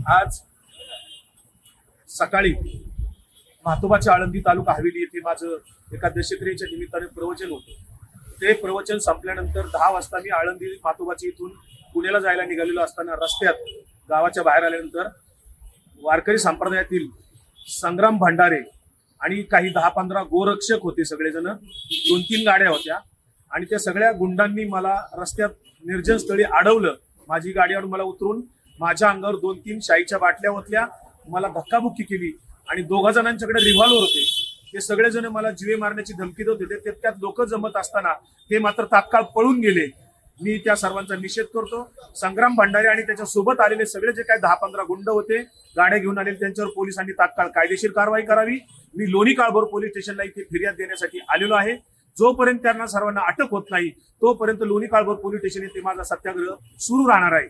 आज सकाळी म्हातोबाच्या आळंदी तालुका हवेली येथे माझं एका दशक्रियेच्या निमित्ताने प्रवचन होतं. ते प्रवचन संपल्यानंतर 10 वाजता मी आळंदी म्हातोबाच्या इथून पुण्याला जायला निघालेलो असताना रस्त्यात गावाच्या बाहेर आल्यानंतर वारकरी संप्रदायातील संग्राम भंडारे आणि काही 10-15 गोरक्षक होते. सगळेजण 2-3 गाड्या होत्या आणि त्या सगळ्या गुंडांनी मला रस्त्यात निर्जन स्थळी अडवलं. माझी गाडीवर मला उतरून माझ्या अंगावर 2-3 शाईच्या बाटल्या ओतल्या, मला धक्काबुक्की केली आणि 2 जणांच्याकडे रिव्हॉल्वर होते. ते सगळेजण मला जीवे मारण्याची धमकी देत होते. त्यात लोक जमत असताना ते मात्र तात्काळ पळून गेले. मी त्या सर्वांचा निषेध करतो. संग्राम भंडारे आणि त्याच्या सोबत आलेले सगळे जे काही 10-15 गुंड होते, गाड्या घेऊन आलेले, त्यांच्यावर पोलिसांनी तात्काळ कायदेशीर कारवाई करावी. मी लोणी काळभोर पोलीस स्टेशनला इथे फिर्याद देण्यासाठी आलेलो आहे. जोपर्यंत त्यांना सर्वांना अटक होत नाही तोपर्यंत लोणी काळभोर पोलीस स्टेशन येथे माझा सत्याग्रह सुरू राहणार आहे.